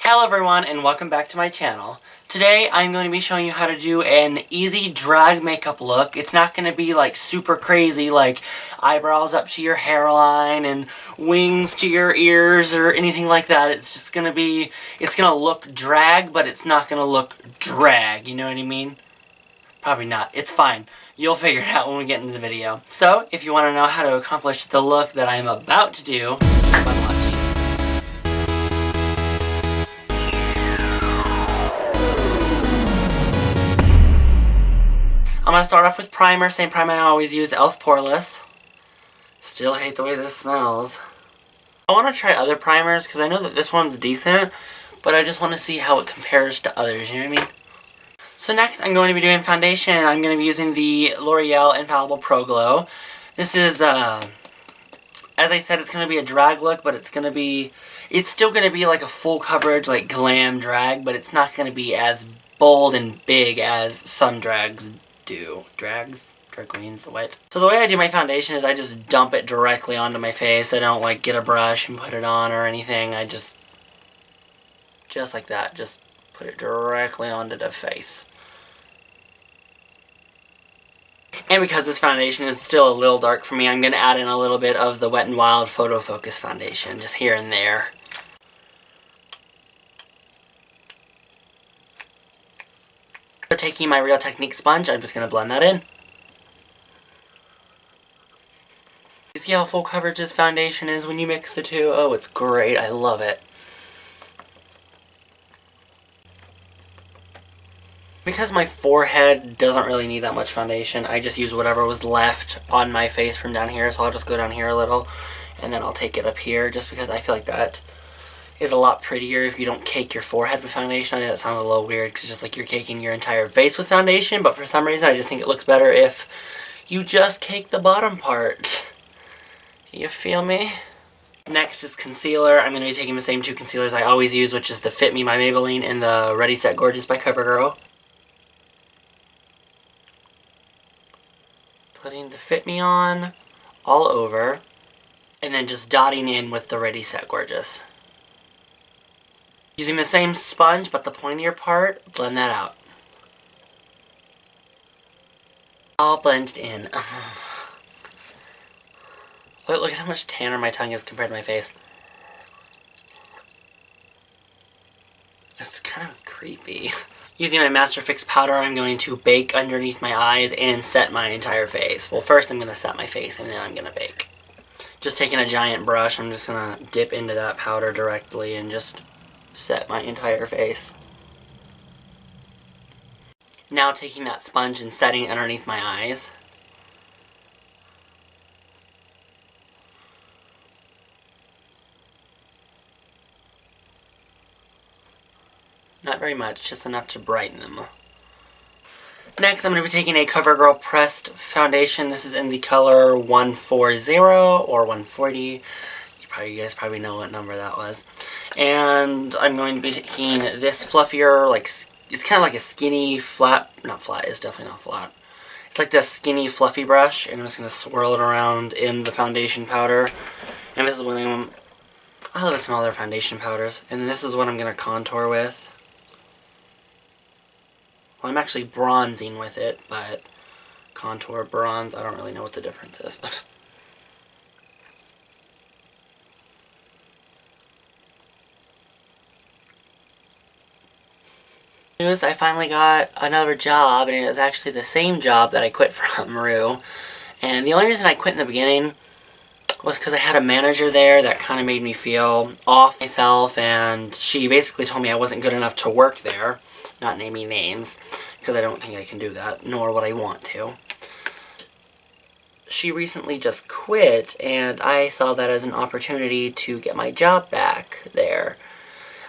Hello everyone and welcome back to my channel. Today I'm going to be showing you how to do an easy drag makeup look. It's not going to be like super crazy like eyebrows up to your hairline and wings to your ears or anything like that. It's just going to be, it's going to look drag, but it's not going to look drag, you know what I mean? Probably not. It's fine. You'll figure it out when we get into the video. So, if you want to know how to accomplish the look that I'm about to do, keep on watching. I'm going to start off with primer, same primer I always use, e.l.f. Poreless. Still hate the way this smells. I want to try other primers because I know that this one's decent, but I just want to see how it compares to others, you know what I mean? So next I'm going to be doing foundation. I'm going to be using the L'Oreal Infallible Pro Glow. This is, as I said, it's going to be a drag look, but it's still going to be like a full coverage, like glam drag, but it's not going to be as bold and big as some drags do. Drag queens, what? So the way I do my foundation is I just dump it directly onto my face. I don't like get a brush and put it on or anything. I just like that, just put it directly onto the face. And because this foundation is still a little dark for me, I'm going to add in a little bit of the Wet n Wild Photo Focus foundation, just here and there. So taking my Real Technique sponge, I'm just going to blend that in. You see how full coverage this foundation is when you mix the two? Oh, it's great. I love it. Because my forehead doesn't really need that much foundation, I just use whatever was left on my face from down here. So I'll just go down here a little, and then I'll take it up here, just because I feel like that is a lot prettier if you don't cake your forehead with foundation. I know that sounds a little weird, because it's just like you're caking your entire face with foundation, but for some reason I just think it looks better if you just cake the bottom part. You feel me? Next is concealer. I'm going to be taking the same two concealers I always use, which is the Fit Me by Maybelline and the Ready Set Gorgeous by CoverGirl. Putting the Fit Me on all over, and then just dotting in with the Ready Set Gorgeous. Using the same sponge, but the pointier part, blend that out. All blended in. Look at how much tanner my tongue is compared to my face. It's kind of creepy. Using my Master Fix powder, I'm going to bake underneath my eyes and set my entire face. Well, first I'm going to set my face, and then I'm going to bake. Just taking a giant brush, I'm just going to dip into that powder directly and just set my entire face. Now taking that sponge and setting underneath my eyes. Not very much, just enough to brighten them. Next, I'm going to be taking a CoverGirl Pressed Foundation. This is in the color 140 or 140. You guys probably know what number that was. And I'm going to be taking this fluffier, like, it's kind of like a skinny, flat, not flat, it's definitely not flat. It's like this skinny, fluffy brush, and I'm just going to swirl it around in the foundation powder. And this is what I love some other foundation powders. And this is what I'm going to contour with. Well, I'm actually bronzing with it, but contour, bronze, I don't really know what the difference is. News, I finally got another job, and it was actually the same job that I quit from, Rue. And the only reason I quit in the beginning was because I had a manager there that kind of made me feel off myself, and she basically told me I wasn't good enough to work there. Not naming names, because I don't think I can do that, nor would I want to. She recently just quit, and I saw that as an opportunity to get my job back there.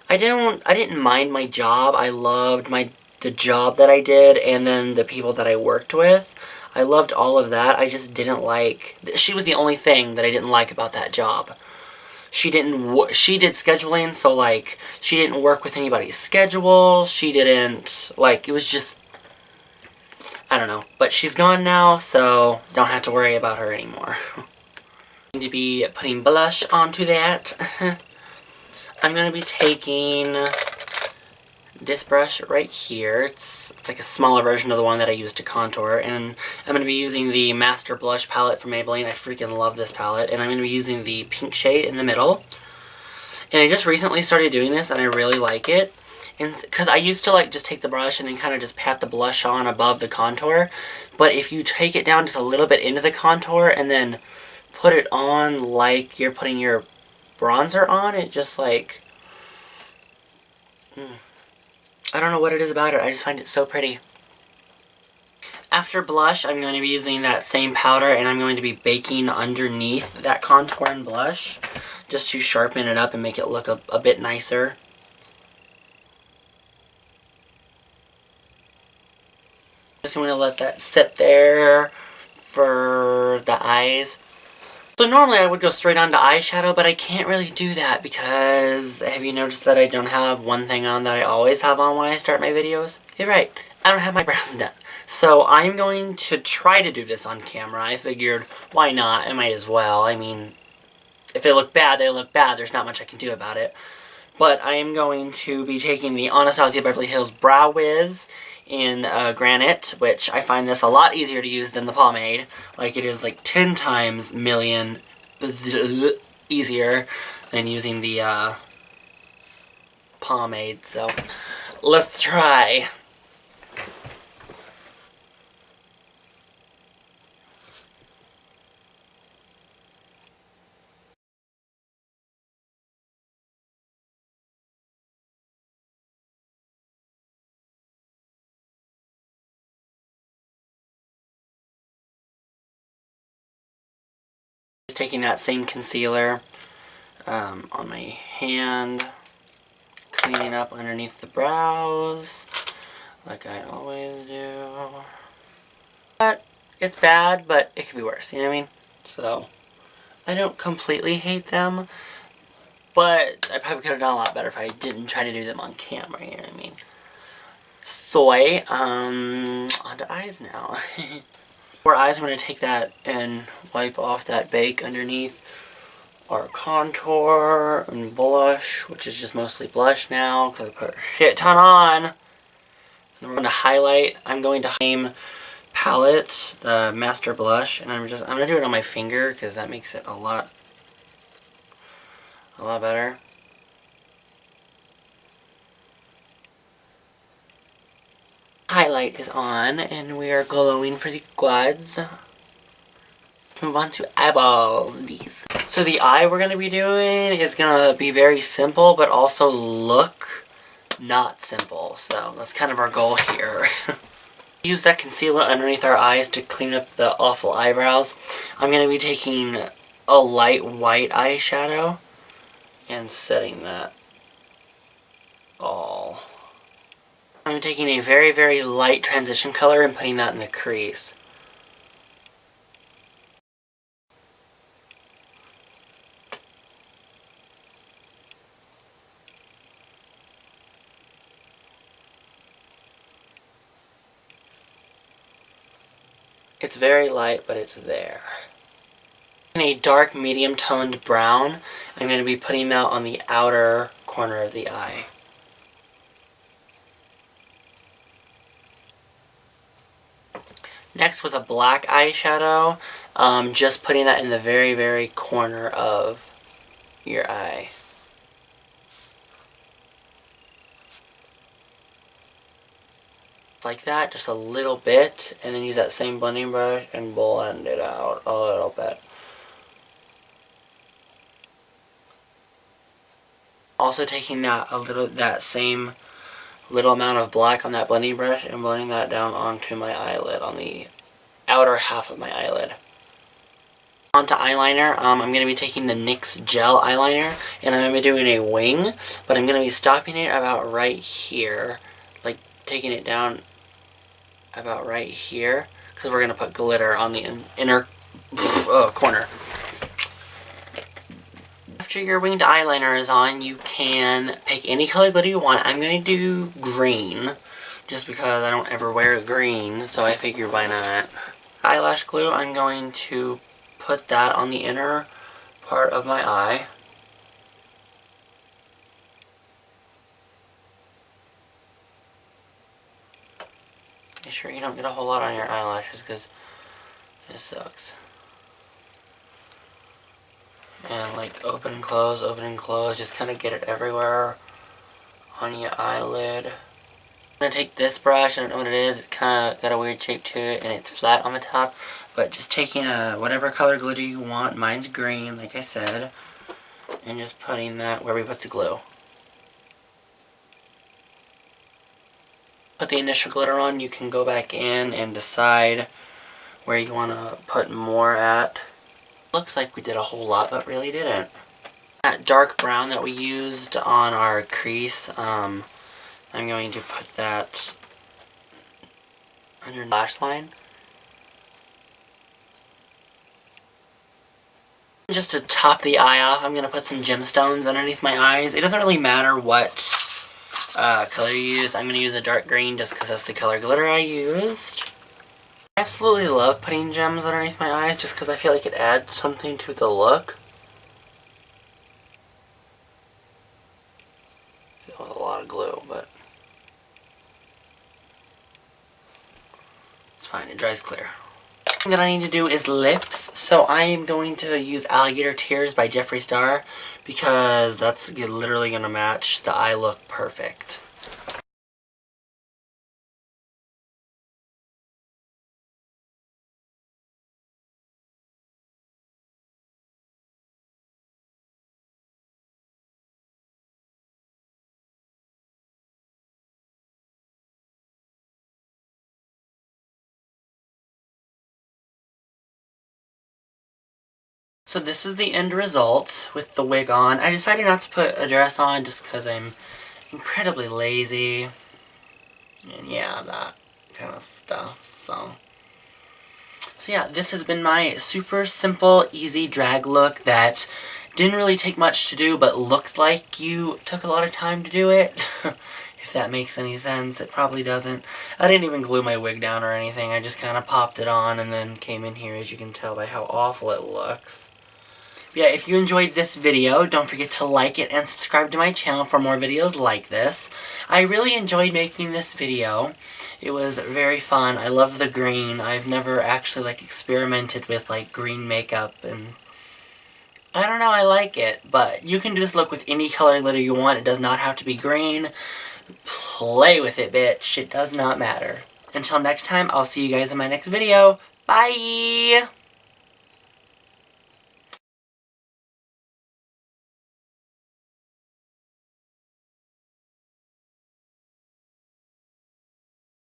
I didn't mind my job. I loved the job that I did, and then the people that I worked with. I loved all of that. I just didn't like... She was the only thing that I didn't like about that job. She did scheduling, so, like, she didn't work with anybody's schedule. She didn't, like, it was just, I don't know. But she's gone now, so don't have to worry about her anymore. I'm going to be putting blush onto that. I'm going to be taking this brush right here. It's like a smaller version of the one that I used to contour, and I'm going to be using the Master Blush palette from Maybelline. I freaking love this palette, and I'm going to be using the pink shade in the middle. And I just recently started doing this, and I really like it. And because I used to like just take the brush and then kind of just pat the blush on above the contour, but if you take it down just a little bit into the contour and then put it on like you're putting your bronzer on, it just like, I don't know what it is about it, I just find it so pretty. After blush, I'm going to be using that same powder, and I'm going to be baking underneath that contour and blush just to sharpen it up and make it look a bit nicer. Just going to let that sit there for the eyes. So normally I would go straight on to eyeshadow, but I can't really do that because have you noticed that I don't have one thing on that I always have on when I start my videos? You're right, I don't have my brows done. So I'm going to try to do this on camera. I figured, why not? I might as well. I mean, if they look bad, they look bad. There's not much I can do about it. But I am going to be taking the Anastasia Beverly Hills Brow Wiz in Granite, which I find this a lot easier to use than the pomade. Like, it is like 10 times million easier than using the pomade. So, let's try. Taking that same concealer on my hand, cleaning up underneath the brows, like I always do. But it's bad, but it could be worse, you know what I mean? So, I don't completely hate them, but I probably could have done a lot better if I didn't try to do them on camera, you know what I mean? Soy, onto eyes now. For eyes, I'm going to take that and wipe off that bake underneath our contour and blush, which is just mostly blush now because I put a shit ton on. And we're going to highlight. I'm going to name palette, the Master Blush, and I'm going to do it on my finger because that makes it a lot better. Highlight is on, and we are glowing for the glads. Move on to eyeballs. So the eye we're going to be doing is going to be very simple, but also look not simple. So that's kind of our goal here. Use that concealer underneath our eyes to clean up the awful eyebrows. I'm going to be taking a light white eyeshadow and setting that all. I'm taking a very, very light transition color and putting that in the crease. It's very light, but it's there. In a dark medium toned brown, I'm going to be putting that on the outer corner of the eye. Next, with a black eyeshadow, just putting that in the very, very corner of your eye. Like that, just a little bit, and then use that same blending brush and blend it out a little bit. Also taking that same little amount of black on that blending brush and blending that down onto my eyelid, on the outer half of my eyelid. Onto eyeliner, I'm going to be taking the NYX Gel Eyeliner, and I'm going to be doing a wing, but I'm going to be stopping it about right here, like taking it down about right here, because we're going to put glitter on the inner corner. After your winged eyeliner is on, you can pick any color glitter you want. I'm going to do green, just because I don't ever wear green, so I figured why not. Eyelash glue, I'm going to put that on the inner part of my eye. Make sure you don't get a whole lot on your eyelashes because it sucks. And like open and close, just kind of get it everywhere on your eyelid. I'm going to take this brush, I don't know what it is, it's kind of got a weird shape to it and it's flat on the top. But just taking whatever color glitter you want, mine's green like I said, and just putting that where we put the glue. Put the initial glitter on, you can go back in and decide where you want to put more at. Looks like we did a whole lot, but really didn't. That dark brown that we used on our crease, I'm going to put that under lash line. Just to top the eye off, I'm going to put some gemstones underneath my eyes. It doesn't really matter what color you use. I'm going to use a dark green just because that's the color glitter I used. I absolutely love putting gems underneath my eyes just because I feel like it adds something to the look. It was a lot of glue, but it's fine, it dries clear. The thing that I need to do is lips, so I am going to use Alligator Tears by Jeffree Star because that's literally going to match the eye look perfect. So this is the end result with the wig on. I decided not to put a dress on just because I'm incredibly lazy. And yeah, that kind of stuff. So yeah, this has been my super simple, easy drag look that didn't really take much to do, but looks like you took a lot of time to do it. If that makes any sense. It probably doesn't. I didn't even glue my wig down or anything. I just kind of popped it on and then came in here, as you can tell by how awful it looks. But yeah, if you enjoyed this video, don't forget to like it and subscribe to my channel for more videos like this. I really enjoyed making this video. It was very fun. I love the green. I've never actually like experimented with like green makeup, and I don't know, I like it. But you can do this look with any color glitter you want. It does not have to be green. Play with it, bitch. It does not matter. Until next time, I'll see you guys in my next video. Bye!